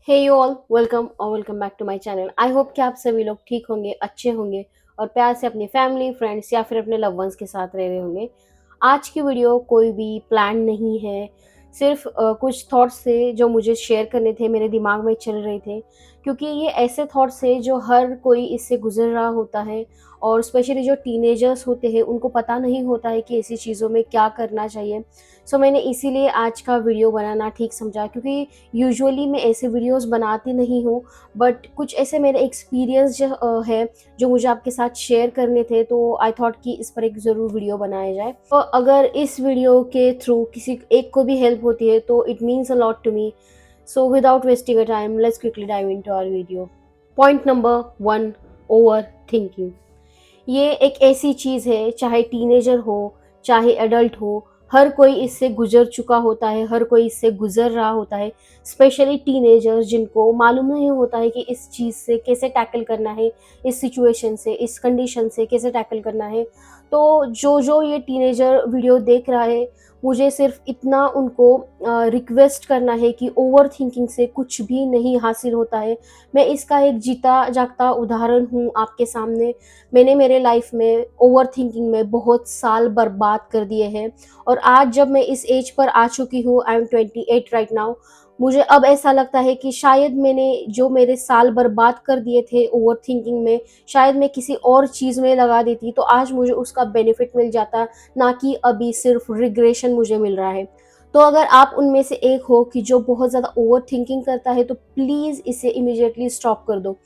Hey you all, welcome और welcome back to my channel. I hope कि आप सभी लोग ठीक होंगे, अच्छे होंगे और प्यार से अपनी फैमिली, फ्रेंड्स या फिर अपने लव वंस के साथ रह रहे होंगे। आज की वीडियो कोई भी प्लान नहीं है, सिर्फ कुछ थॉट्स थे जो मुझे शेयर करने थे, मेरे दिमाग में चल रहे थे, क्योंकि ये ऐसे थॉट्स हैं जो हर कोई इससे गुजर रहा होता है। और स्पेशली जो टीनेजर्स होते हैं उनको पता नहीं होता है कि ऐसी चीज़ों में क्या करना चाहिए। सो मैंने इसीलिए आज का वीडियो बनाना ठीक समझा, क्योंकि यूजुअली मैं ऐसे वीडियोस बनाती नहीं हूँ, बट कुछ ऐसे मेरे एक्सपीरियंस है जो मुझे आपके साथ शेयर करने थे, तो आई थॉट कि इस पर एक ज़रूर वीडियो बनाया जाए। तो अगर इस वीडियो के थ्रू किसी एक को भी हेल्प होती है तो it means a lot to me. So without wasting a time, let's quickly dive into our video. Point number 1, overthinking. ये एक ऐसी चीज़ है, चाहे टीनेजर हो चाहे एडल्ट हो, हर कोई इससे गुजर चुका होता है, हर कोई इससे गुजर रहा होता है। स्पेशली टीनेजर्स जिनको मालूम नहीं होता है कि इस चीज़ से कैसे टैकल करना है, इस सिचुएशन से, इस कंडीशन से कैसे टैकल करना है। तो जो जो ये टीनेजर वीडियो देख रहा है, मुझे सिर्फ इतना उनको रिक्वेस्ट करना है कि ओवर थिंकिंग से कुछ भी नहीं हासिल होता है। मैं इसका एक जीता जागता उदाहरण हूँ आपके सामने। मैंने मेरे लाइफ में ओवर थिंकिंग में बहुत साल बर्बाद कर दिए हैं, और आज जब मैं इस एज पर आ चुकी हूँ, आई एम 28 राइट नाउ, मुझे अब ऐसा लगता है कि शायद मैंने जो मेरे साल बर्बाद कर दिए थे ओवर थिंकिंग में, शायद मैं किसी और चीज़ में लगा देती तो आज मुझे उसका बेनिफिट मिल जाता, ना कि अभी सिर्फ रिग्रेशन मुझे मिल रहा है। तो अगर आप उनमें से एक हो कि जो बहुत ज़्यादा ओवर थिंकिंग करता है, तो प्लीज़ इसे इमीडिएटली स्टॉप कर दो।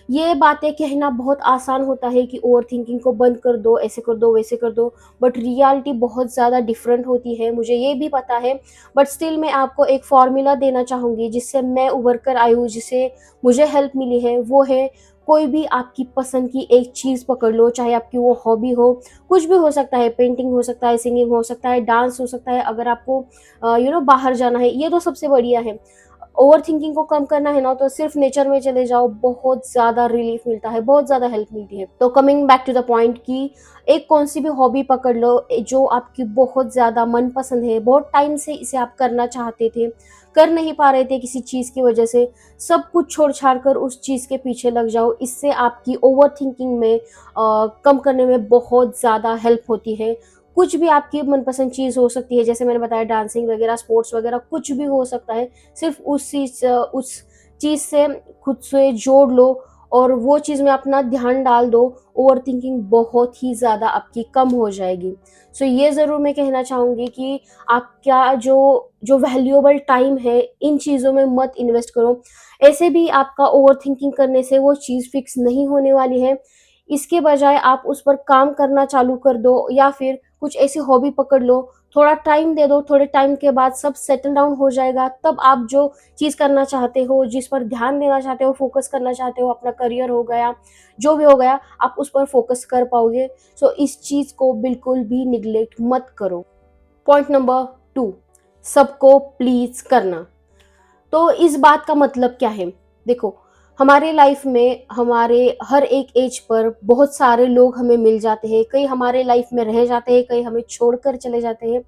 ये बातें कहना बहुत आसान होता है कि ओवर थिंकिंग को बंद कर दो, ऐसे कर दो, वैसे कर दो, बट रियलिटी बहुत ज़्यादा डिफरेंट होती है, मुझे ये भी पता है। बट स्टिल मैं आपको एक फॉर्मूला देना चाहूँगी जिससे मैं उभर कर आई हूँ, जिससे मुझे हेल्प मिली है। वो है, कोई भी आपकी पसंद की एक चीज़ पकड़ लो, चाहे आपकी वो हॉबी हो, कुछ भी हो सकता है, पेंटिंग हो सकता है, सिंगिंग हो सकता है, डांस हो सकता है, अगर आपको बाहर जाना है, ये तो सबसे बढ़िया है। ओवर थिंकिंग को कम करना है ना, तो सिर्फ नेचर में चले जाओ, बहुत ज़्यादा रिलीफ मिलता है, बहुत ज़्यादा हेल्प मिलती है। तो coming back to the point कि एक कौन सी भी हॉबी पकड़ लो जो आपकी बहुत ज़्यादा मनपसंद है, बहुत टाइम से इसे आप करना चाहते थे, कर नहीं पा रहे थे किसी चीज़ की वजह से, सब कुछ छोड़ छाड़ कर उस चीज़ के पीछे लग जाओ। इससे आपकी ओवर थिंकिंग में कम करने में बहुत ज़्यादा हेल्प होती है। कुछ भी आपकी मनपसंद चीज़ हो सकती है, जैसे मैंने बताया डांसिंग वगैरह, स्पोर्ट्स वगैरह, कुछ भी हो सकता है। सिर्फ उस चीज़ से खुद से जोड़ लो और वो चीज़ में अपना ध्यान डाल दो, ओवरथिंकिंग बहुत ही ज़्यादा आपकी कम हो जाएगी। सो ये ज़रूर मैं कहना चाहूँगी कि आपका जो जो वैल्यूएबल टाइम है, इन चीज़ों में मत इन्वेस्ट करो। ऐसे भी आपका ओवरथिंकिंग करने से वो चीज़ फिक्स नहीं होने वाली है। इसके बजाय आप उस पर काम करना चालू कर दो, या फिर कुछ ऐसी हॉबी पकड़ लो, थोड़ा टाइम दे दो, थोड़े टाइम के बाद सब सेटल डाउन हो जाएगा। तब आप जो चीज़ करना चाहते हो, जिस पर ध्यान देना चाहते हो, फोकस करना चाहते हो, अपना करियर हो गया, जो भी हो गया, आप उस पर फोकस कर पाओगे। सो इस चीज़ को बिल्कुल भी निग्लेक्ट मत करो। पॉइंट नंबर 2, सबको प्लीज़ करना। तो इस बात का मतलब क्या है? देखो, हमारे लाइफ में हमारे हर एक एज पर बहुत सारे लोग हमें मिल जाते हैं, कई हमारे लाइफ में रह जाते हैं, कई हमें छोड़कर चले जाते हैं।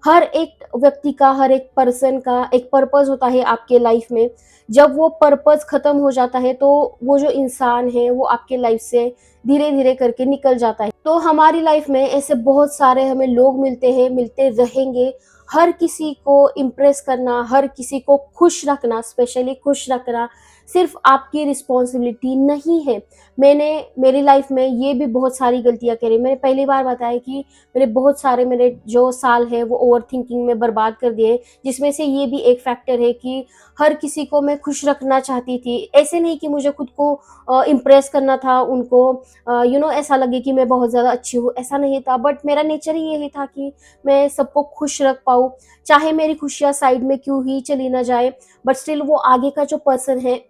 हर एक व्यक्ति का, हर एक पर्सन का एक पर्पस होता है आपके लाइफ में। जब वो पर्पस खत्म हो जाता है, तो वो जो इंसान है वो आपके लाइफ से धीरे धीरे करके निकल जाता है। तो हमारी लाइफ में ऐसे बहुत सारे हमें लोग मिलते हैं, मिलते रहेंगे। हर किसी को इम्प्रेस करना, हर किसी को खुश रखना, स्पेशली खुश रखना सिर्फ आपकी रिस्पॉन्सिबिलिटी नहीं है। मैंने मेरी लाइफ में ये भी बहुत सारी गलतियां करी। मैंने पहली बार बताया कि मेरे बहुत सारे मेरे जो साल है वो ओवर थिंकिंग में बर्बाद कर दिए, जिसमें से ये भी एक फैक्टर है कि हर किसी को मैं खुश रखना चाहती थी। ऐसे नहीं कि मुझे खुद को इम्प्रेस करना था, उनको ऐसा लगे कि मैं बहुत ज़्यादा अच्छी हूँ, ऐसा नहीं था। बट मेरा नेचर ही यही था कि मैं सबको खुश रख पाऊँ, चाहे मेरी खुशियाँ साइड में क्यों ही चली ना जाए, बट स्टिल वो आगे का जो पर्सन है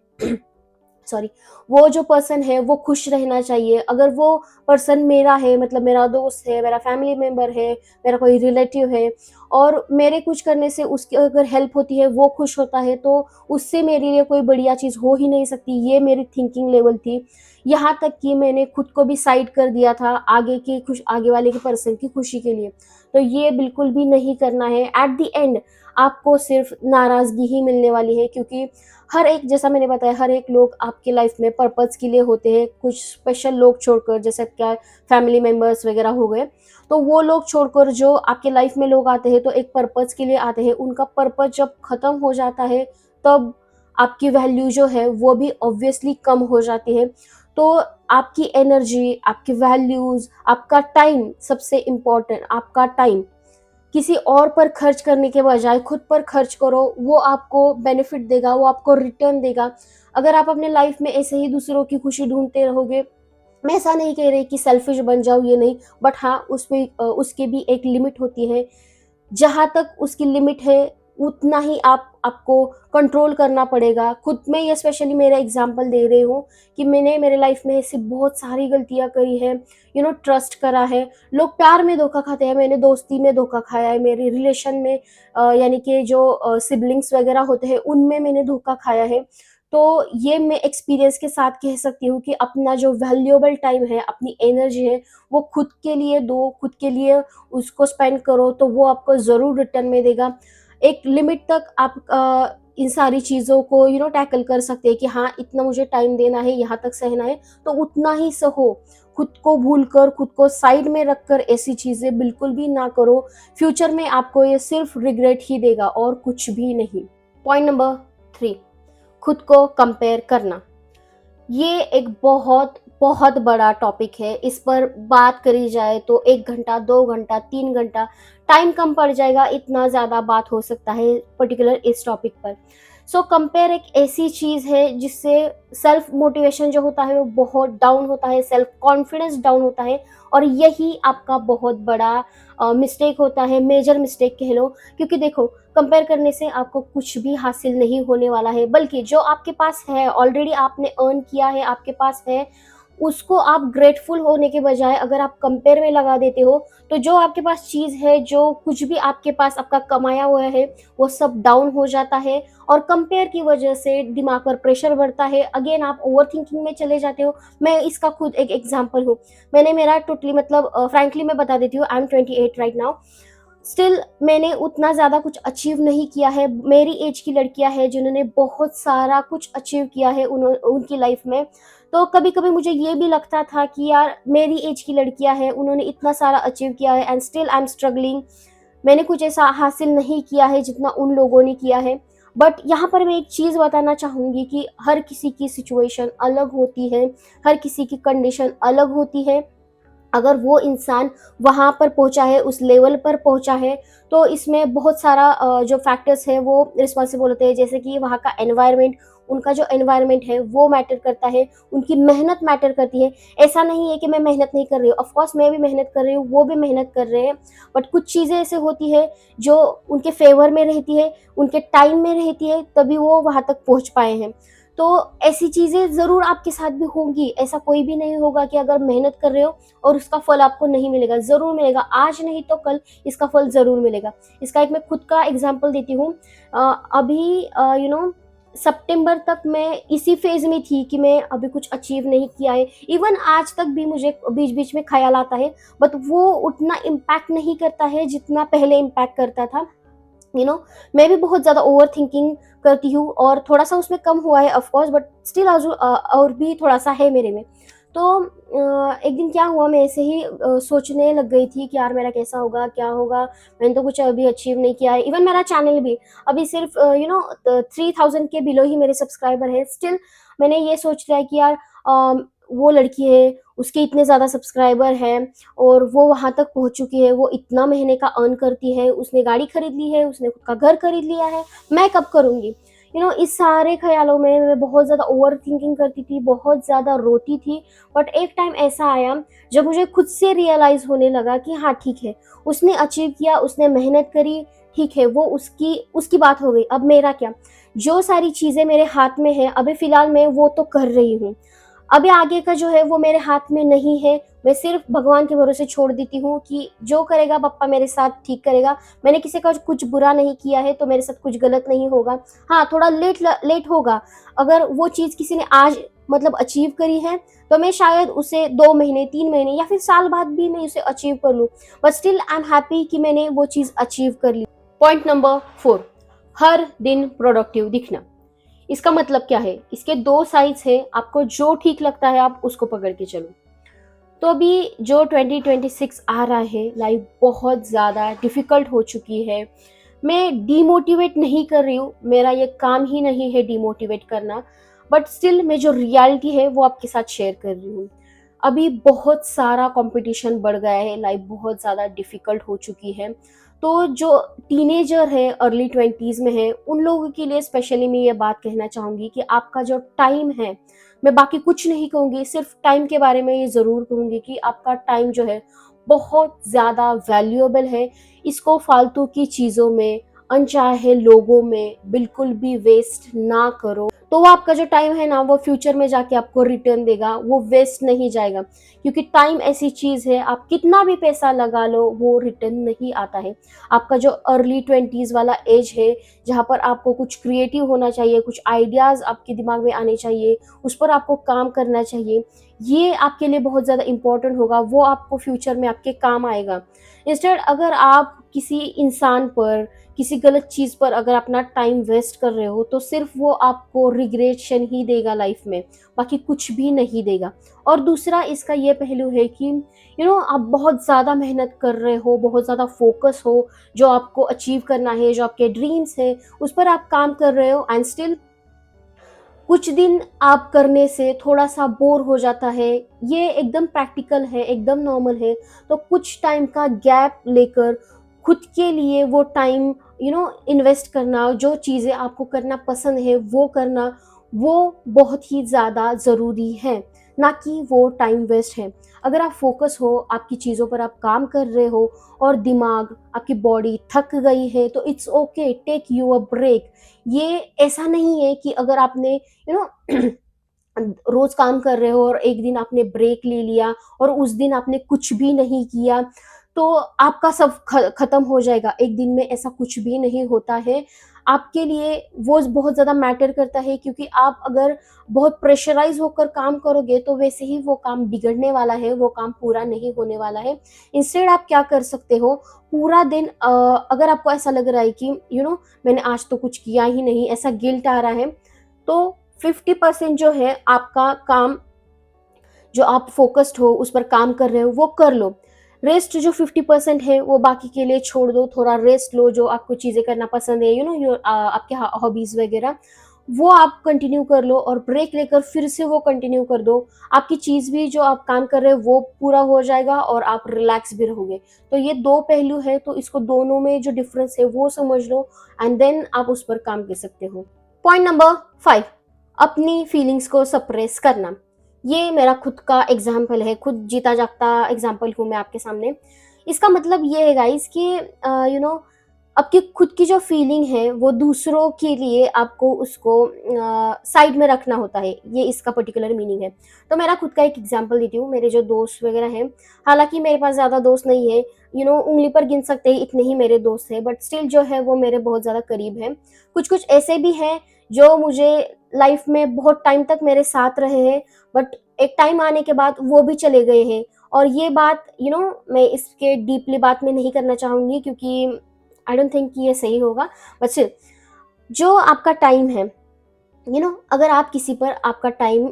सॉरी, वो जो पर्सन है वो खुश रहना चाहिए। अगर वो पर्सन मेरा है, मतलब मेरा दोस्त है, मेरा फैमिली मेंबर है, मेरा कोई रिलेटिव है, और मेरे कुछ करने से उसकी अगर हेल्प होती है, वो खुश होता है, तो उससे मेरे लिए कोई बढ़िया चीज़ हो ही नहीं सकती। ये मेरी थिंकिंग लेवल थी। यहाँ तक कि मैंने खुद को भी साइड कर दिया था आगे वाले के पर्सन की खुशी के लिए। तो ये बिल्कुल भी नहीं करना है। एट द एंड आपको सिर्फ नाराज़गी ही मिलने वाली है, क्योंकि हर एक, जैसा मैंने बताया, हर एक लोग आपकी लाइफ में पर्पज़ के लिए होते हैं। कुछ स्पेशल लोग छोड़कर, जैसे क्या फैमिली मेंबर्स वगैरह हो गए, तो वो लोग छोड़कर जो आपके लाइफ में लोग आते हैं तो एक पर्पज़ के लिए आते हैं। उनका पर्पज़ जब ख़त्म हो जाता है तब आपकी वैल्यू जो है वो भी ऑब्वियसली कम हो जाती है। तो आपकी एनर्जी, आपकी वैल्यूज़, आपका टाइम, सबसे इम्पोर्टेंट आपका टाइम किसी और पर खर्च करने के बजाय खुद पर खर्च करो। वो आपको बेनिफिट देगा, वो आपको रिटर्न देगा। अगर आप अपने लाइफ में ऐसे ही दूसरों की खुशी ढूंढते रहोगे, मैं ऐसा नहीं कह रही कि सेल्फिश बन जाओ, ये नहीं, बट हाँ उसमें उसकी भी एक लिमिट होती है। जहाँ तक उसकी लिमिट है उतना ही आपको कंट्रोल करना पड़ेगा खुद में। ये स्पेशली मेरा एग्जांपल दे रही हूँ कि मैंने मेरे लाइफ में ऐसी बहुत सारी गलतियाँ करी है। ट्रस्ट करा है, लोग प्यार में धोखा खाते हैं, मैंने दोस्ती में धोखा खाया है, मेरे रिलेशन में यानी कि जो सिबलिंग्स वगैरह होते हैं उनमें मैंने धोखा खाया है। तो ये मैं एक्सपीरियंस के साथ कह सकती हूँ कि अपना जो वैल्यूएबल टाइम है, अपनी एनर्जी है, वो खुद के लिए दो, खुद के लिए उसको स्पेंड करो, तो वो आपको ज़रूर रिटर्न में देगा। एक लिमिट तक आप इन सारी चीज़ों को टैकल कर सकते हैं कि हाँ इतना मुझे टाइम देना है, यहाँ तक सहना है, तो उतना ही सहो। खुद को भूलकर, खुद को साइड में रखकर ऐसी चीज़ें बिल्कुल भी ना करो। फ्यूचर में आपको ये सिर्फ रिग्रेट ही देगा और कुछ भी नहीं। पॉइंट नंबर 3, खुद को कंपेयर करना। ये एक बहुत बहुत बड़ा टॉपिक है। इस पर बात करी जाए तो 1 घंटा, 2 घंटा, 3 घंटा टाइम कम पड़ जाएगा, इतना ज़्यादा बात हो सकता है पर्टिकुलर इस टॉपिक पर। सो कंपेयर एक ऐसी चीज़ है जिससे सेल्फ मोटिवेशन जो होता है वो बहुत डाउन होता है, सेल्फ कॉन्फिडेंस डाउन होता है, और यही आपका बहुत बड़ा मिस्टेक होता है, मेजर मिस्टेक कह लो। क्योंकि देखो, कंपेयर करने से आपको कुछ भी हासिल नहीं होने वाला है, बल्कि जो आपके पास है, ऑलरेडी आपने अर्न किया है, आपके पास है, उसको आप ग्रेटफुल होने के बजाय अगर आप कंपेयर में लगा देते हो, तो जो आपके पास चीज़ है, जो कुछ भी आपके पास आपका कमाया हुआ है, वो सब डाउन हो जाता है। और कंपेयर की वजह से दिमाग पर प्रेशर बढ़ता है, अगेन आप ओवर थिंकिंग में चले जाते हो। मैं इसका खुद एक एग्जांपल हूँ। मैंने मेरा टोटली, मतलब फ्रैंकली मैं बता देती हूँ, I am 28 right now. Still मैंने उतना ज़्यादा कुछ अचीव नहीं किया है। मेरी एज की लड़कियां हैं जिन्होंने बहुत सारा कुछ अचीव किया है उनकी लाइफ में। तो कभी-कभी मुझे ये भी लगता था कि यार मेरी एज की लड़कियां हैं, उन्होंने इतना सारा अचीव किया है and still I am struggling. मैंने कुछ ऐसा हासिल नहीं किया है जितना उन लोगों ने किया है। बट यहाँ पर मैं एक चीज़ बताना चाहूँगी कि हर किसी की सिचुएशन अलग होती है, हर किसी की कंडीशन अलग होती है। अगर वो इंसान वहाँ पर पहुँचा है, उस लेवल पर पहुँचा है, तो इसमें बहुत सारा जो फैक्टर्स हैं वो रिस्पॉन्सिबल होते हैं। जैसे कि वहाँ का एनवायरनमेंट, उनका जो एनवायरनमेंट है वो मैटर करता है, उनकी मेहनत मैटर करती है। ऐसा नहीं है कि मैं मेहनत नहीं कर रही हूँ, ऑफ कोर्स मैं भी मेहनत कर रही हूँ, वो भी मेहनत कर रहे हैं। बट कुछ चीज़ें ऐसे होती है जो उनके फेवर में रहती है, उनके टाइम में रहती है, तभी वो वहाँ तक पहुँच पाए हैं। तो ऐसी चीज़ें ज़रूर आपके साथ भी होंगी। ऐसा कोई भी नहीं होगा कि अगर मेहनत कर रहे हो और उसका फल आपको नहीं मिलेगा, ज़रूर मिलेगा। आज नहीं तो कल इसका फल ज़रूर मिलेगा। इसका एक मैं खुद का एग्जांपल देती हूँ। अभी सितंबर तक मैं इसी फेज़ में थी कि मैं अभी कुछ अचीव नहीं किया है। इवन आज तक भी मुझे बीच-बीच में ख़्याल आता है, बट वो उतना इम्पैक्ट नहीं करता है जितना पहले इम्पैक्ट करता था। मैं भी बहुत ज़्यादा ओवर थिंकिंग करती हूँ और थोड़ा-सा उसमें कम हुआ है ऑफ कोर्स, बट स्टिल और भी थोड़ा-सा है मेरे में। तो एक दिन क्या हुआ, मैं ऐसे ही सोचने लग गई थी कि यार मेरा कैसा होगा, क्या होगा? मैंने तो कुछ अभी अचीव नहीं किया है। इवन मेरा चैनल भी अभी सिर्फ़ 3000 के बिलो ही मेरे सब्सक्राइबर हैं। स्टिल मैंने ये सोच लिया है कि यार वो लड़की है, उसके इतने ज़्यादा सब्सक्राइबर हैं और वो वहाँ तक पहुँच चुकी है, वो इतना महीने का अर्न करती है, उसने गाड़ी खरीद ली है, उसने खुद का घर खरीद लिया है, मैं कब करूँगी? इस सारे ख़्यालों में मैं बहुत ज़्यादा ओवर थिंकिंग करती थी, बहुत ज़्यादा रोती थी। बट एक टाइम ऐसा आया जब मुझे खुद से रियलाइज़ होने लगा कि हाँ ठीक है, उसने अचीव किया, उसने मेहनत करी, ठीक है, वो उसकी उसकी बात हो गई, अब मेरा क्या? जो सारी चीज़ें मेरे हाथ में हैं, अभी फ़िलहाल मैं वो तो कर रही हूँ। अभी आगे का जो है वो मेरे हाथ में नहीं है, मैं सिर्फ भगवान के भरोसे छोड़ देती हूँ कि जो करेगा पप्पा मेरे साथ ठीक करेगा। मैंने किसी का कुछ बुरा नहीं किया है तो मेरे साथ कुछ गलत नहीं होगा। हाँ, थोड़ा लेट होगा। अगर वो चीज़ किसी ने आज मतलब अचीव करी है तो मैं शायद उसे 2 महीने, 3 महीने या फिर साल बाद भी मैं उसे अचीव कर लूँ। But still I am happy कि मैंने वो चीज़ अचीव कर ली। पॉइंट नंबर 4, हर दिन प्रोडक्टिव दिखना। इसका मतलब क्या है? इसके 2 साइड्स हैं, आपको जो ठीक लगता है आप उसको पकड़ के चलो। तो अभी जो 2026 आ रहा है, लाइफ बहुत ज़्यादा डिफ़िकल्ट हो चुकी है। मैं डिमोटिवेट नहीं कर रही हूँ, मेरा ये काम ही नहीं है डिमोटिवेट करना, बट स्टिल मैं जो रियलिटी है वो आपके साथ शेयर कर रही हूँ। अभी बहुत सारा कंपटीशन बढ़ गया है, लाइफ बहुत ज़्यादा डिफ़िकल्ट हो चुकी है। तो जो टीनेजर है, अर्ली 20s में है, उन लोगों के लिए स्पेशली मैं ये बात कहना चाहूँगी कि आपका जो टाइम है, मैं बाकी कुछ नहीं कहूँगी, सिर्फ टाइम के बारे में ये ज़रूर कहूँगी कि आपका टाइम जो है बहुत ज़्यादा वैल्यूएबल है। इसको फालतू की चीज़ों में, अनचाहे लोगों में बिल्कुल भी वेस्ट ना करो। तो वो आपका जो टाइम है ना, वो फ्यूचर में जाके आपको रिटर्न देगा, वो वेस्ट नहीं जाएगा। क्योंकि टाइम ऐसी चीज़ है, आप कितना भी पैसा लगा लो वो रिटर्न नहीं आता है। आपका जो अर्ली 20s वाला एज है, जहाँ पर आपको कुछ क्रिएटिव होना चाहिए, कुछ आइडियाज़ आपके दिमाग में आने चाहिए, उस पर आपको काम करना चाहिए, ये आपके लिए बहुत ज़्यादा इम्पोर्टेंट होगा, वो आपको फ्यूचर में आपके काम आएगा। इंस्टेड अगर आप किसी इंसान पर, किसी गलत चीज़ पर अगर अपना टाइम वेस्ट कर रहे हो, तो सिर्फ वो आपको रिग्रेशन ही देगा लाइफ में, बाकी कुछ भी नहीं देगा। और दूसरा इसका ये पहलू है कि आप बहुत ज़्यादा मेहनत कर रहे हो, बहुत ज़्यादा फोकस हो, जो आपको अचीव करना है, जो आपके ड्रीम्स है, उस पर आप काम कर रहे हो, एंड स्टिल कुछ दिन आप करने से थोड़ा-सा बोर हो जाता है, ये एकदम प्रैक्टिकल है, एकदम नॉर्मल है। तो कुछ टाइम का गैप लेकर खुद के लिए वो टाइम इन्वेस्ट करना, जो चीज़ें आपको करना पसंद है वो करना, वो बहुत ही ज़्यादा ज़रूरी है, ना कि वो टाइम वेस्ट है। अगर आप फ़ोकस हो, आपकी चीज़ों पर आप काम कर रहे हो और दिमाग, आपकी बॉडी थक गई है, तो it's okay, take you a break. ये ऐसा नहीं है कि अगर आपने यू नो रोज काम कर रहे हो और एक दिन आपने ब्रेक ले लिया और उस दिन आपने कुछ भी नहीं किया, तो आपका सब खत्म हो जाएगा। एक दिन में ऐसा कुछ भी नहीं होता है। आपके लिए वो बहुत ज़्यादा मैटर करता है, क्योंकि आप अगर बहुत प्रेशराइज़ होकर काम करोगे तो वैसे ही वो काम बिगड़ने वाला है, वो काम पूरा नहीं होने वाला है। इंस्टेड आप क्या कर सकते हो, पूरा दिन अगर आपको ऐसा लग रहा है कि मैंने आज तो कुछ किया ही नहीं, ऐसा गिल्ट आ रहा है, तो 50% जो है आपका काम, जो आप फ़ोकस्ड हो, उस पर काम कर रहे हो, वो कर लो। रेस्ट जो 50% है वो बाकी के लिए छोड़ दो, थोड़ा रेस्ट लो, जो आपको चीज़ें करना पसंद है, आपके हॉबीज़ वगैरह, वो आप कंटिन्यू कर लो और ब्रेक लेकर फिर से वो कंटिन्यू कर दो। आपकी चीज़ भी, जो आप काम कर रहे हो वो पूरा हो जाएगा और आप रिलैक्स भी रहोगे। तो ये 2 पहलू है, तो इसको दोनों में जो डिफ़रेंस है वो समझ लो, एंड देन आप उस पर काम कर सकते हो। पॉइंट नंबर 5, अपनी फीलिंग्स को सप्रेस करना। ये मेरा खुद का एग्जाम्पल है, खुद जीता जागता एग्जाम्पल हूँ मैं आपके सामने। इसका मतलब ये है गाइस कि आपकी खुद की जो फीलिंग है वो दूसरों के लिए आपको उसको साइड में रखना होता है, ये इसका पर्टिकुलर मीनिंग है। तो मेरा खुद का एक एग्जाम्पल देती हूँ। मेरे जो दोस्त वगैरह हैं, हालांकि मेरे पास ज़्यादा दोस्त नहीं है, उंगली पर गिन सकते हैं इतने ही मेरे दोस्त हैं, बट स्टिल जो है वो मेरे बहुत ज़्यादा करीब हैं। कुछ कुछ ऐसे भी हैं जो मुझे लाइफ में बहुत टाइम तक मेरे साथ रहे हैं, बट एक टाइम आने के बाद वो भी चले गए हैं। और ये बात मैं इसके डीपली बात में नहीं करना चाहूँगी, क्योंकि आई डोंट थिंक कि ये सही होगा। बट स्टिल, जो आपका टाइम है, अगर आप किसी पर आपका टाइम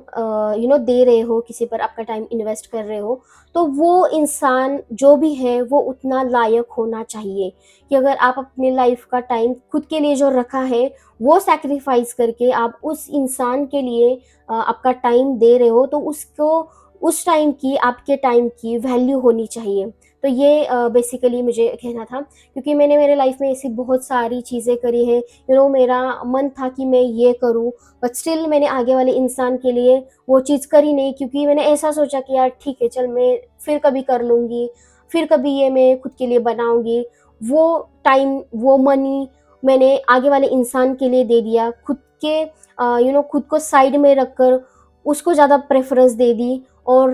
दे रहे हो, किसी पर आपका टाइम इन्वेस्ट कर रहे हो, तो वो इंसान जो भी है वो उतना लायक होना चाहिए कि अगर आप अपने लाइफ का टाइम खुद के लिए जो रखा है वो सैक्रिफाइस करके आप उस इंसान के लिए आपका टाइम दे रहे हो, तो उसको उस टाइम की, आपके टाइम की वैल्यू होनी चाहिए। तो ये बेसिकली मुझे कहना था, क्योंकि मैंने मेरे लाइफ में ऐसी बहुत सारी चीज़ें करी हैं। मेरा मन था कि मैं ये करूं, बट स्टिल मैंने आगे वाले इंसान के लिए वो चीज़ करी नहीं, क्योंकि मैंने ऐसा सोचा कि यार ठीक है, चल मैं फिर कभी कर लूँगी, फिर कभी ये मैं खुद के लिए बनाऊँगी। वो टाइम, वो मनी मैंने आगे वाले इंसान के लिए दे दिया, खुद के खुद को साइड में रखकर उसको ज़्यादा प्रेफ़रेंस दे दी, और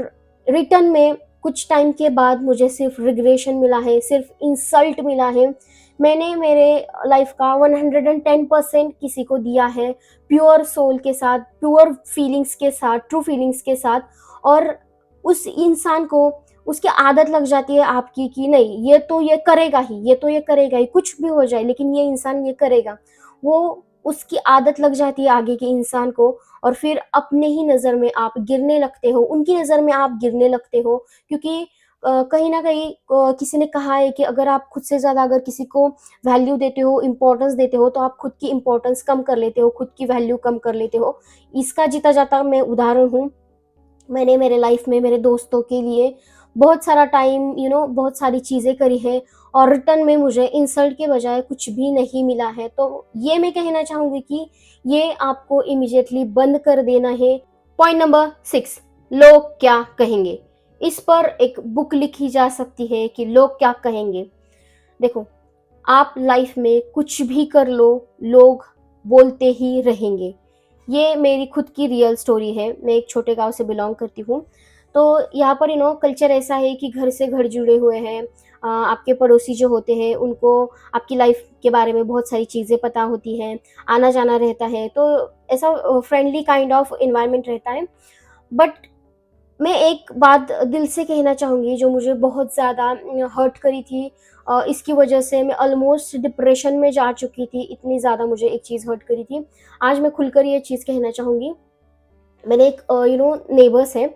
रिटर्न में कुछ टाइम के बाद मुझे सिर्फ रिग्रेशन मिला है, सिर्फ इंसल्ट मिला है। मैंने मेरे लाइफ का 110% किसी को दिया है, प्योर सोल के साथ, प्योर फीलिंग्स के साथ, ट्रू फीलिंग्स के साथ, और उस इंसान को उसकी आदत लग जाती है आपकी कि नहीं, ये तो ये करेगा ही, ये तो ये करेगा ही, कुछ भी हो जाए लेकिन ये इंसान ये करेगा। वो उसकी आदत लग जाती है आगे के इंसान को, और फिर अपने ही नज़र में आप गिरने लगते हो, उनकी नज़र में आप गिरने लगते हो। क्योंकि कहीं न कहीं किसी ने कहा है कि अगर आप खुद से ज़्यादा अगर किसी को वैल्यू देते हो, इम्पोर्टेंस देते हो, तो आप खुद की इम्पोर्टेंस कम कर लेते हो, खुद की वैल्यू कम कर लेते हो। इसका जीता-जाता मैं उदाहरण हूँ। मैंने मेरे लाइफ में मेरे दोस्तों के लिए बहुत सारा टाइम बहुत सारी चीज़ें करी है, और रिटर्न में मुझे इंसल्ट के बजाय कुछ भी नहीं मिला है। तो ये मैं कहना चाहूँगी कि ये आपको इमीडिएटली बंद कर देना है। पॉइंट नंबर 6, लोग क्या कहेंगे? इस पर एक बुक लिखी जा सकती है कि लोग क्या कहेंगे। देखो, आप लाइफ में कुछ भी कर लो, लोग बोलते ही रहेंगे। ये मेरी खुद की रियल स्टोरी है। मैं एक छोटे गाँव से बिलॉन्ग करती हूँ। तो यहाँ पर कल्चर ऐसा है कि घर से घर जुड़े हुए हैं। आपके पड़ोसी जो होते हैं उनको आपकी लाइफ के बारे में बहुत सारी चीज़ें पता होती हैं, आना-जाना रहता है, तो ऐसा फ्रेंडली काइंड ऑफ एनवायरनमेंट रहता है। बट मैं एक बात दिल से कहना चाहूँगी जो मुझे बहुत ज़्यादा हर्ट करी थी। इसकी वजह से मैं ऑलमोस्ट डिप्रेशन में जा चुकी थी, इतनी ज़्यादा मुझे एक चीज़ हर्ट करी थी। आज मैं खुलकर ये चीज़ कहना चाहूँगी। मैंने एक नेबर्स हैं,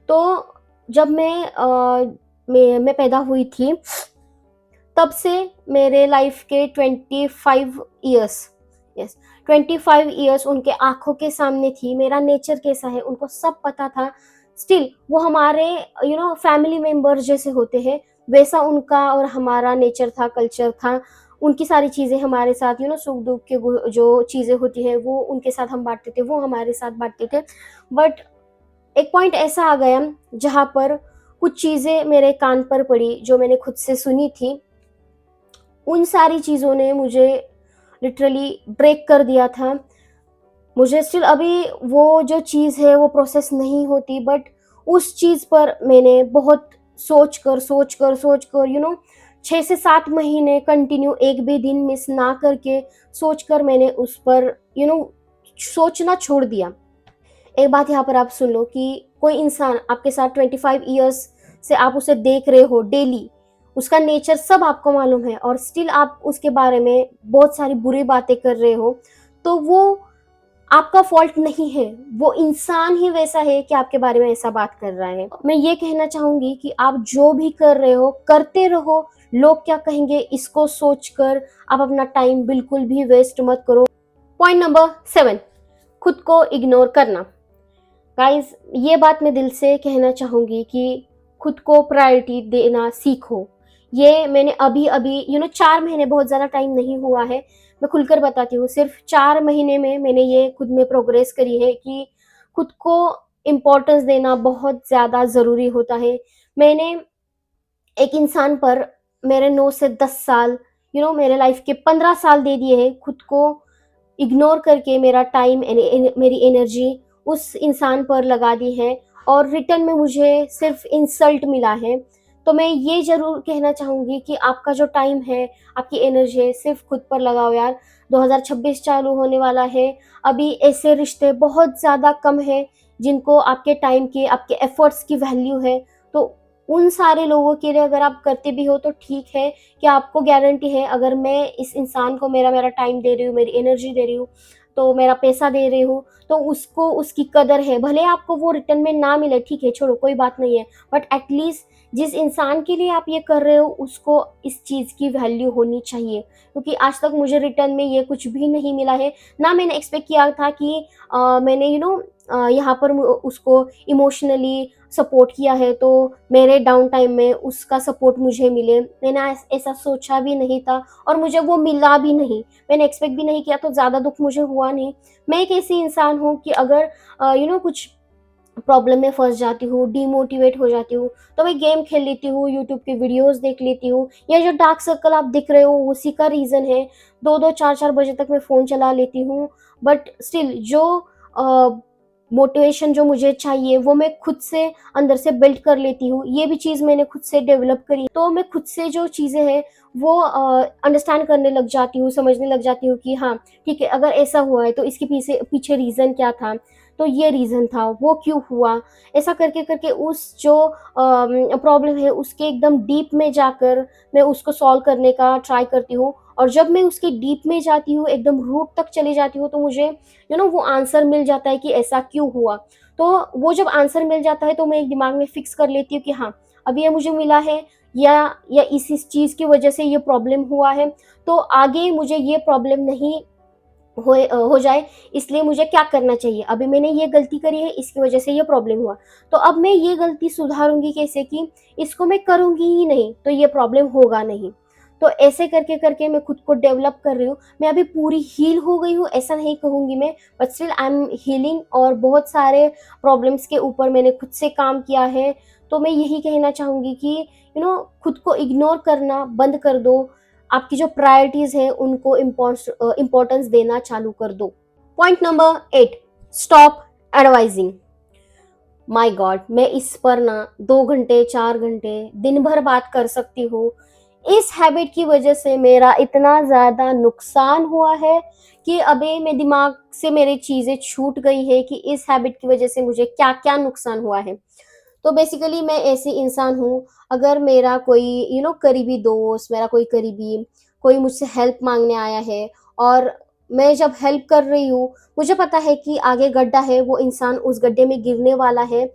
तो जब मैं पैदा हुई थी, तब से मेरे लाइफ के 25 इयर्स, यस, 25 इयर्स उनके आँखों के सामने थी। मेरा नेचर कैसा है उनको सब पता था। स्टिल वो हमारे फैमिली मेंबर जैसे होते हैं, वैसा उनका और हमारा नेचर था, कल्चर था। उनकी सारी चीज़ें हमारे साथ सुख-दुःख के जो चीज़ें होती हैं वो उनके साथ हम बाँटते थे, वो हमारे साथ बाँटते थे। बट एक पॉइंट ऐसा आ गया जहाँ पर कुछ चीज़ें मेरे कान पर पड़ी जो मैंने खुद से सुनी थी। उन सारी चीज़ों ने मुझे लिटरली ब्रेक कर दिया था। मुझे स्टिल अभी वो जो चीज़ है वो प्रोसेस नहीं होती, बट उस चीज़ पर मैंने बहुत सोच कर 6 से 7 महीने कंटिन्यू एक भी दिन मिस ना करके सोचकर मैंने उस पर सोचना छोड़ दिया। एक बात यहाँ पर आप सुन लो कि कोई इंसान आपके साथ 25 इयर्स से आप उसे देख रहे हो डेली, उसका नेचर सब आपको मालूम है, और स्टिल आप उसके बारे में बहुत सारी बुरी बातें कर रहे हो, तो वो आपका फॉल्ट नहीं है, वो इंसान ही वैसा है कि आपके बारे में ऐसा बात कर रहा है। मैं ये कहना चाहूँगी कि आप जो भी कर रहे हो, करते रहो, लोग क्या कहेंगे इसको सोचकर आप अपना टाइम बिल्कुल भी वेस्ट मत करो। पॉइंट नंबर 7, खुद को इग्नोर करना। गाइस, ये बात मैं दिल से कहना चाहूँगी कि खुद को प्रायोरिटी देना सीखो। ये मैंने अभी-अभी 4 महीने, बहुत ज़्यादा टाइम नहीं हुआ है। मैं खुलकर बताती हूँ, सिर्फ़ 4 महीने में मैंने ये खुद में प्रोग्रेस करी है कि खुद को इम्पोर्टेंस देना बहुत ज़्यादा ज़रूरी होता है। मैंने एक इंसान पर मेरे 9 से 10 साल, मेरे लाइफ़ के 15 साल दे दिए हैं, खुद को इग्नोर करके मेरा टाइम मेरी एनर्जी उस इंसान पर लगा दी है, और रिटर्न में मुझे सिर्फ इंसल्ट मिला है। तो मैं ये ज़रूर कहना चाहूँगी कि आपका जो टाइम है, आपकी एनर्जी है, सिर्फ खुद पर लगाओ यार। 2026 चालू होने वाला है। अभी ऐसे रिश्ते बहुत ज़्यादा कम हैं जिनको आपके टाइम की, आपके एफर्ट्स की वैल्यू है। तो उन सारे लोगों के लिए अगर आप करते भी हो तो ठीक है, कि आपको गारंटी है अगर मैं इस इंसान को मेरा मेरा टाइम दे रही हूँ, मेरी एनर्जी दे रही हूँ, तो मेरा पैसा दे रही हूँ, तो उसको उसकी कदर है। भले आपको वो रिटर्न में ना मिले, ठीक है, छोड़ो, कोई बात नहीं है, बट एटलीस्ट जिस इंसान के लिए आप ये कर रहे हो उसको इस चीज़ की वैल्यू होनी चाहिए। क्योंकि आज तक मुझे रिटर्न में ये कुछ भी नहीं मिला है। ना मैंने एक्सपेक्ट किया था कि मैंने यहाँ पर उसको इमोशनली सपोर्ट किया है तो मेरे डाउन टाइम में उसका सपोर्ट मुझे मिले। मैंने ऐसा सोचा भी नहीं था, और मुझे वो मिला भी नहीं। मैंने एक्सपेक्ट भी नहीं किया, तो ज़्यादा दुःख मुझे हुआ नहीं। मैं एक ऐसी इंसान हूँ कि अगर कुछ प्रॉब्लम में फँस जाती हूँ, डिमोटिवेट हो जाती हूँ, तो मैं गेम खेल लेती हूँ, यूट्यूब के वीडियोज़ देख लेती हूँ। ये जो डार्क सर्कल आप दिख रहे हो उसी का रीज़न है। 2-2 4-4 बजे तक मैं फ़ोन चला लेती हूँ। बट स्टिल जो अ मोटिवेशन जो मुझे चाहिए वो मैं खुद से अंदर से बिल्ड कर लेती हूँ। ये भी चीज़ मैंने खुद से डेवलप करी। तो मैं खुद से जो चीज़ें हैं वो अंडरस्टैंड करने लग जाती हूँ, समझने लग जाती हूँ कि हाँ, ठीक है, अगर ऐसा हुआ है तो इसके पीछे पीछे रीज़न क्या था? तो ये रीज़न था, वो क्यों हुआ? ऐसा करके उस जो प्रॉब्लम है उसके एकदम डीप में जाकर मैं उसको सॉल्व करने का ट्राई करती हूँ। और जब मैं उसके डीप में जाती हूँ, एकदम रूट तक चली जाती हूँ, तो मुझे वो आंसर मिल जाता है कि ऐसा क्यों हुआ। तो वो जब आंसर मिल जाता है तो मैं एक दिमाग में फिक्स कर लेती हूँ कि हाँ, अब ये मुझे मिला है, या इस चीज़ की वजह से ये प्रॉब्लम हुआ है, तो आगे मुझे ये प्रॉब्लम नहीं हो जाए, इसलिए मुझे क्या करना चाहिए? अभी मैंने ये गलती करी है, इसकी वजह से ये प्रॉब्लम हुआ। तो अब मैं ये गलती सुधारूँगी कैसे कि इसको मैं करूँगी ही नहीं, तो ये प्रॉब्लम होगा नहीं। तो ऐसे करके मैं खुद को डेवलप कर रही हूँ। मैं अभी पूरी हील हो गई हूँ, ऐसा नहीं कहूँगी मैं, but still I am healing, और बहुत सारे प्रॉब्लम्स के ऊपर मैंने खुद से काम किया है। तो मैं यही कहना चाहूँगी कि खुद को इग्नोर करना बंद कर दो। आपकी जो प्रायोरिटीज़ हैं उनको इम्पोर्टेंस देना चालू कर दो। Point number 8, stop advising. My God! मैं इस पर ना 2 घंटे, 4 घंटे, दिन भर बात कर सकती हूँ। इस हैबिट की वजह से मेरा इतना ज़्यादा नुकसान हुआ है कि अभी मैं दिमाग से मेरी चीज़ें छूट गई है कि इस हैबिट की वजह से मुझे क्या-क्या नुकसान हुआ है। तो बेसिकली मैं ऐसी इंसान हूँ, अगर मेरा कोई करीबी दोस्त, मेरा कोई करीबी, कोई मुझसे हेल्प माँगने आया है, और मैं जब हेल्प कर रही हूँ, मुझे पता है कि आगे गड्ढा है, वो इंसान उस गड्ढे में गिरने वाला है,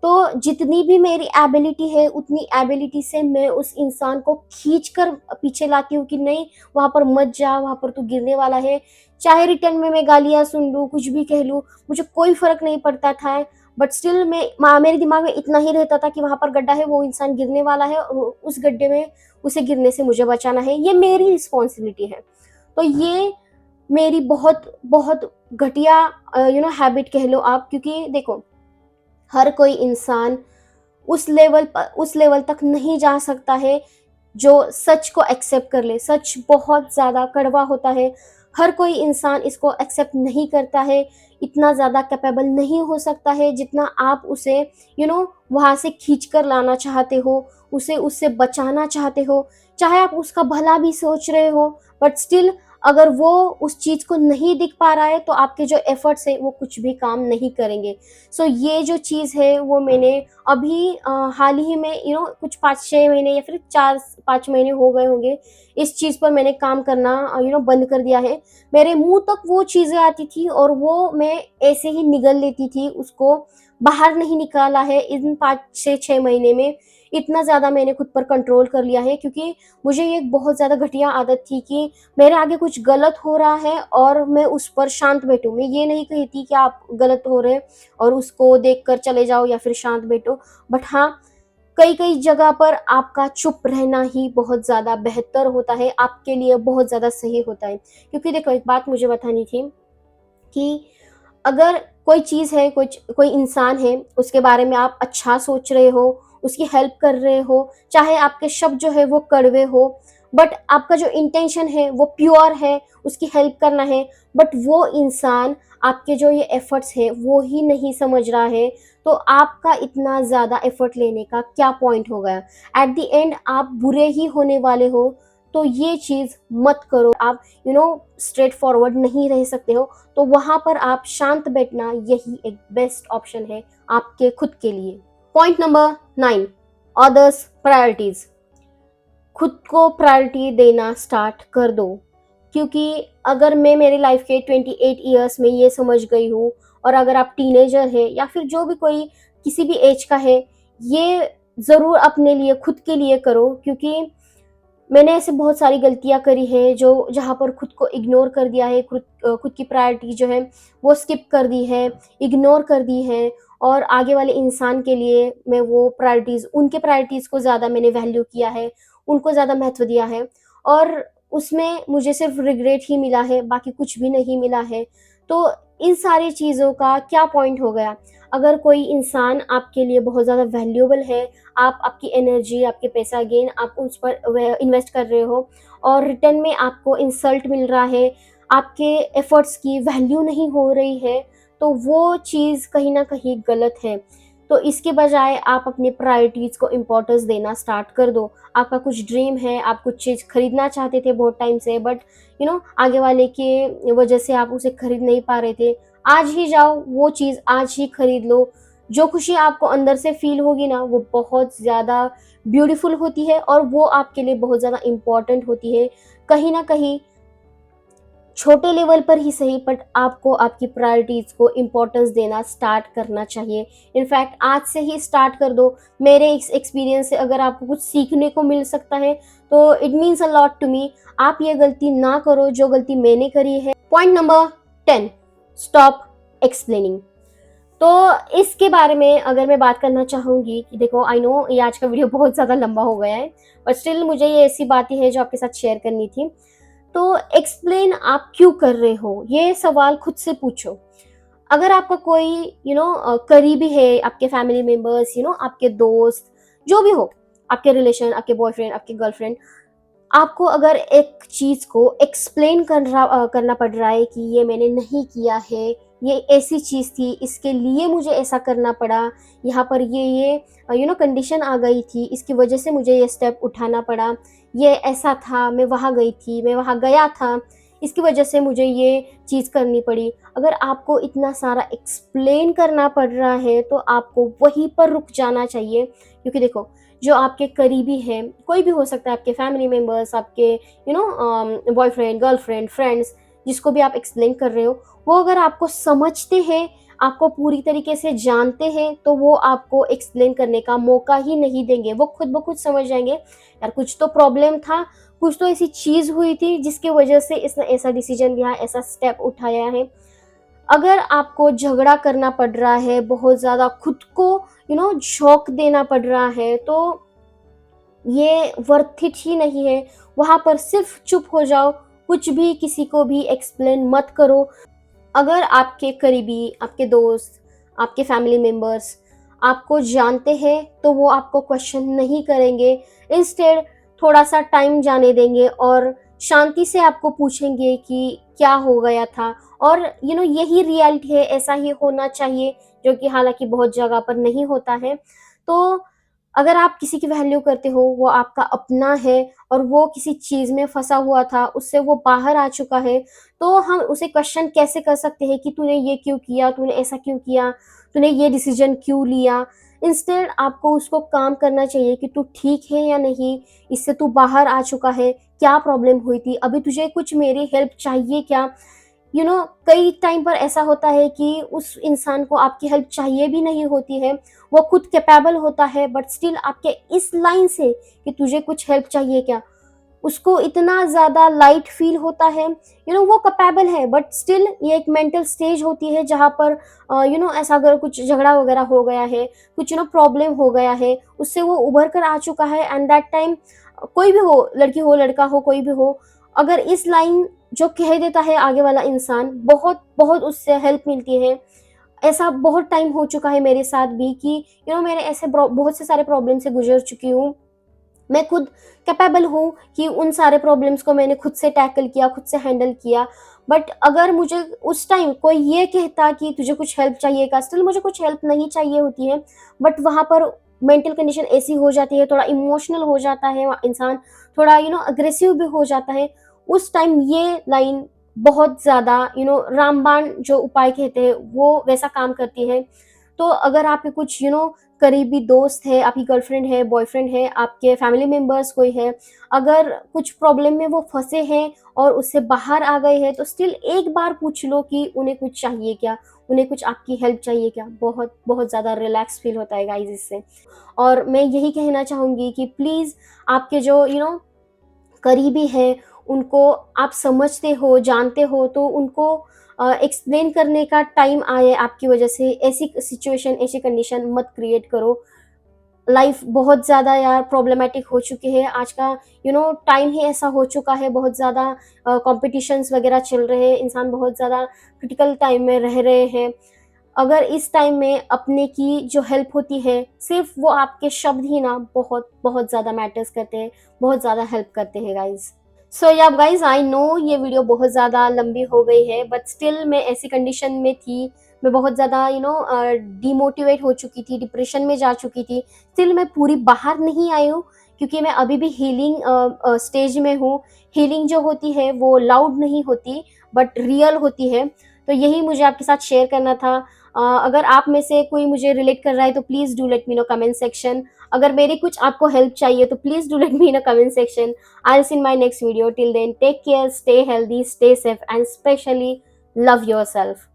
तो जितनी भी मेरी एबिलिटी है, उतनी एबिलिटी से मैं उस इंसान को खींच कर पीछे लाती हूँ कि नहीं, वहाँ पर मत जा, वहाँ पर तू गिरने वाला है। चाहे रिटर्न में मैं गालियाँ सुन लूँ, कुछ भी कह लूँ, मुझे कोई फ़र्क नहीं पड़ता था। बट स्टिल मेरे दिमाग में इतना ही रहता था कि वहाँ पर गड्ढा है, वो इंसान गिरने वाला है, और उस गड्ढे में उसे गिरने से मुझे बचाना है, ये मेरी रिस्पॉन्सिबिलिटी है। तो ये मेरी बहुत बहुत घटिया हैबिट कह लो आप, क्योंकि देखो, हर कोई इंसान उस लेवल तक नहीं जा सकता है जो सच को एक्सेप्ट कर ले। सच बहुत ज़्यादा कड़वा होता है। हर कोई इंसान इसको एक्सेप्ट नहीं करता है, इतना ज़्यादा कैपेबल नहीं हो सकता है जितना आप उसे वहाँ से खींच कर लाना चाहते हो, उसे उससे बचाना चाहते हो। चाहे आप उसका भला भी सोच रहे हो, बट स्टिल अगर वो उस चीज़ को नहीं दिख पा रहा है, तो आपके जो एफर्ट्स हैं वो कुछ भी काम नहीं करेंगे। सो ये जो चीज़ है वो मैंने अभी हाल ही में कुछ 5-6 महीने या फिर 4-5 महीने हो गए होंगे, इस चीज़ पर मैंने काम करना बंद कर दिया है। मेरे मुँह तक वो चीज़ें आती थी और वो मैं ऐसे ही निगल लेती थी, उसको बाहर नहीं निकाला है इन 5 से 6 महीने में। इतना ज़्यादा मैंने खुद पर कंट्रोल कर लिया है, क्योंकि मुझे ये बहुत ज़्यादा घटिया आदत थी कि मेरे आगे कुछ गलत हो रहा है और मैं उस पर शांत बैठूँ। मैं ये नहीं कहती कि आप गलत हो रहे हैं और उसको देखकर चले जाओ या फिर शांत बैठो। बट हाँ, कई-कई जगह पर आपका चुप रहना ही बहुत ज़्यादा बेहतर होता है, आपके लिए बहुत ज़्यादा सही होता है। क्योंकि देखो, एक बात मुझे बतानी थी कि अगर कोई चीज़ है, कुछ कोई इंसान है, उसके बारे में आप अच्छा सोच रहे हो, उसकी हेल्प कर रहे हो, चाहे आपके शब्द जो है वो कड़वे हो, बट आपका जो इंटेंशन है वो प्योर है, उसकी हेल्प करना है, बट वो इंसान आपके जो ये एफर्ट्स हैं वो ही नहीं समझ रहा है, तो आपका इतना ज़्यादा एफर्ट लेने का क्या पॉइंट हो गया? एट द एंड आप बुरे ही होने वाले हो। तो ये चीज़ मत करो। आप स्ट्रेट फॉरवर्ड नहीं रह सकते हो, तो वहाँ पर आप शांत बैठना यही एक बेस्ट ऑप्शन है आपके खुद के लिए। Point number 9, others priorities. खुद को प्रायोरिटी देना स्टार्ट कर दो, क्योंकि अगर मैं मेरी लाइफ के 28 इयर्स में ये समझ गई हूँ, और अगर आप टीनेजर है या फिर जो भी कोई किसी भी एज का है, ये ज़रूर अपने लिए खुद के लिए करो, क्योंकि मैंने ऐसे बहुत सारी गलतियाँ करी हैं जो जहाँ पर खुद को इग्नोर कर दिया है, खुद की प्रायोरिटी जो है वो स्किप कर दी है, इग्नोर कर दी है, और आगे वाले इंसान के लिए मैं वो प्रायोरिटीज़, उनके प्रायोरिटीज़ को ज़्यादा मैंने वैल्यू किया है, उनको ज़्यादा महत्व दिया है, और उसमें मुझे सिर्फ रिग्रेट ही मिला है, बाकी कुछ भी नहीं मिला है। तो इन सारी चीज़ों का क्या पॉइंट हो गया? अगर कोई इंसान आपके लिए बहुत ज़्यादा वैल्यूएबल है, आप आपकी एनर्जी, आपके पैसा अगेन आप उस पर इन्वेस्ट कर रहे हो, और रिटर्न में आपको इंसल्ट मिल रहा है, आपके एफर्ट्स की वैल्यू नहीं हो रही है, तो वो चीज़ कहीं ना कहीं गलत है। तो इसके बजाय आप अपनी प्रायोरिटीज़ को इम्पोर्टेंस देना स्टार्ट कर दो। आपका कुछ ड्रीम है, आप कुछ चीज़ खरीदना चाहते थे बहुत टाइम से, बट आगे वाले के वजह से आप उसे खरीद नहीं पा रहे थे। आज ही जाओ, वो चीज़ आज ही खरीद लो। जो खुशी आपको अंदर से फील होगी ना, वो बहुत ज़्यादा ब्यूटीफुल होती है और वो आपके लिए बहुत ज़्यादा इम्पोर्टेंट होती है। कहीं ना कहीं छोटे लेवल पर ही सही, बट आपको आपकी प्रायोरिटीज़ को इम्पोर्टेंस देना स्टार्ट करना चाहिए। इनफैक्ट आज से ही स्टार्ट कर दो। मेरे इस एक्सपीरियंस से अगर आपको कुछ सीखने को मिल सकता है तो it means a lot to me. आप ये गलती ना करो जो गलती मैंने करी है। Point number 10, stop explaining. तो इसके बारे में अगर मैं बात करना चाहूँगी कि देखो, आई नो ये आज का वीडियो बहुत ज़्यादा लंबा हो गया है, बट स्टिल मुझे ये ऐसी बातें हैं जो आपके साथ शेयर करनी थी। तो एक्सप्लेन आप क्यों कर रहे हो, ये सवाल खुद से पूछो। अगर आपका कोई करीबी है, आपके फैमिली मेंबर्स, आपके दोस्त, जो भी हो, आपके रिलेशन, आपके बॉयफ्रेंड, आपके गर्लफ्रेंड, आपको अगर एक चीज को एक्सप्लेन करना पड़ रहा है कि ये मैंने नहीं किया है, ये ऐसी चीज थी, इसके लिए मुझे ऐसा करना पड़ा, यहाँ पर ये कंडीशन आ गई थी, इसकी वजह से मुझे ये स्टेप उठाना पड़ा, ये ऐसा था, मैं वहाँ गई थी, मैं वहाँ गया था, इसकी वजह से मुझे ये चीज़ करनी पड़ी। अगर आपको इतना सारा एक्सप्लेन करना पड़ रहा है तो आपको वहीं पर रुक जाना चाहिए। क्योंकि देखो, जो आपके करीबी हैं, कोई भी हो सकता है, आपके फैमिली मेम्बर्स, आपके बॉयफ्रेंड, गर्लफ्रेंड, फ्रेंड्स, जिसको भी आप एक्सप्लेन कर रहे हो, वो अगर आपको समझते हैं, आपको पूरी तरीके से जानते हैं, तो वो आपको एक्सप्लेन करने का मौका ही नहीं देंगे। वो खुद ब खुद समझ जाएंगे, यार कुछ तो प्रॉब्लम था, कुछ तो ऐसी चीज़ हुई थी जिसकी वजह से इसने ऐसा डिसीजन लिया, ऐसा स्टेप उठाया है। अगर आपको झगड़ा करना पड़ रहा है, बहुत ज़्यादा खुद को झोंक देना पड़ रहा है, तो ये वर्थ इट ही नहीं है। वहाँ पर सिर्फ चुप हो जाओ, कुछ भी किसी को भी एक्सप्लेन मत करो। अगर आपके करीबी, आपके दोस्त, आपके फैमिली मेंबर्स आपको जानते हैं तो वो आपको क्वेश्चन नहीं करेंगे। इंस्टेड थोड़ा सा टाइम जाने देंगे और शांति से आपको पूछेंगे कि क्या हो गया था, और यही रियलिटी है, ऐसा ही होना चाहिए, जो कि हालांकि बहुत जगह पर नहीं होता है। तो अगर आप किसी की वैल्यू करते हो, वो आपका अपना है और वो किसी चीज़ में फंसा हुआ था, उससे वो बाहर आ चुका है, तो हम उसे क्वेश्चन कैसे कर सकते हैं कि तूने ये क्यों किया, तूने ऐसा क्यों किया, तूने ये डिसीजन क्यों लिया। इंस्टेड आपको उसको काम करना चाहिए कि तू ठीक है या नहीं, इससे तू बाहर आ चुका है, क्या प्रॉब्लम हुई थी, अभी तुझे कुछ मेरी हेल्प चाहिए क्या। कई टाइम पर ऐसा होता है कि उस इंसान को आपकी हेल्प चाहिए भी नहीं होती है, वो खुद कैपेबल होता है, बट स्टिल आपके इस लाइन से कि तुझे कुछ हेल्प चाहिए क्या, उसको इतना ज़्यादा लाइट फील होता है। वो कैपेबल है, बट स्टिल ये एक मेंटल स्टेज होती है जहाँ पर ऐसा अगर कुछ झगड़ा वगैरह हो गया है, कुछ प्रॉब्लम हो गया है, उससे वो उभर कर आ चुका है, एंड दैट टाइम कोई भी हो, लड़की हो, लड़का हो, कोई भी हो, अगर इस लाइन जो कह देता है आगे वाला इंसान, बहुत बहुत उससे हेल्प मिलती है। ऐसा बहुत टाइम हो चुका है मेरे साथ भी कि मैंने ऐसे बहुत से सारे प्रॉब्लम से गुजर चुकी हूँ। मैं खुद कैपेबल हूँ कि उन सारे प्रॉब्लम्स को मैंने खुद से टैकल किया, खुद से हैंडल किया। बट अगर मुझे उस टाइम कोई ये कहता कि तुझे कुछ हेल्प चाहिएगा, स्टिल मुझे कुछ हेल्प नहीं चाहिए होती है, बट वहाँ पर मेंटल कंडीशन ऐसी हो जाती है, थोड़ा इमोशनल हो जाता है इंसान, थोड़ा अग्रेसिव भी हो जाता है। उस टाइम ये लाइन बहुत ज़्यादा रामबाण जो उपाय कहते हैं वो वैसा काम करती है। तो अगर आपके कुछ करीबी दोस्त है, आपकी गर्लफ्रेंड है, बॉयफ्रेंड है, आपके फैमिली मेंबर्स कोई है, अगर कुछ प्रॉब्लम में वो फंसे हैं और उससे बाहर आ गए हैं, तो स्टिल एक बार पूछ लो कि उन्हें कुछ चाहिए क्या, उन्हें कुछ आपकी हेल्प चाहिए क्या। बहुत बहुत ज़्यादा रिलैक्स फील होता है गाइज इससे। और मैं यही कहना चाहूँगी कि प्लीज़ आपके जो करीबी है, उनको आप समझते हो, जानते हो, तो उनको एक्सप्लेन करने का टाइम आए आपकी वजह से। ऐसी सिचुएशन, ऐसी कंडीशन मत क्रिएट करो। लाइफ बहुत ज़्यादा यार प्रॉब्लमेटिक हो चुकी है आज का, टाइम ही ऐसा हो चुका है, बहुत ज़्यादा कॉम्पिटिशन्स वगैरह चल रहे हैं, इंसान बहुत ज़्यादा क्रिटिकल टाइम में रह रहे हैं। अगर इस टाइम में अपने की जो हेल्प होती है, सिर्फ वो आपके शब्द ही ना बहुत बहुत ज़्यादा मैटर्स करते हैं, बहुत ज़्यादा हेल्प करते हैं guys. So yeah guys, I know ये वीडियो बहुत ज़्यादा लंबी हो गई है, बट स्टिल मैं ऐसी कंडीशन में थी, मैं बहुत ज़्यादा डिमोटिवेट हो चुकी थी, डिप्रेशन में जा चुकी थी। स्टिल मैं पूरी बाहर नहीं आई हूँ, क्योंकि मैं अभी भी हीलिंग स्टेज में हूँ। हीलिंग जो होती है वो लाउड नहीं होती, बट रियल होती है। तो यही मुझे आपके साथ शेयर करना था। अगर आप में से कोई मुझे रिलेट कर रहा है तो please do let me know comment section. अगर मेरी कुछ आपको हेल्प चाहिए तो please do let me know comment section. I'll see in my next video. Till then, take care, stay healthy, stay safe, and especially love yourself.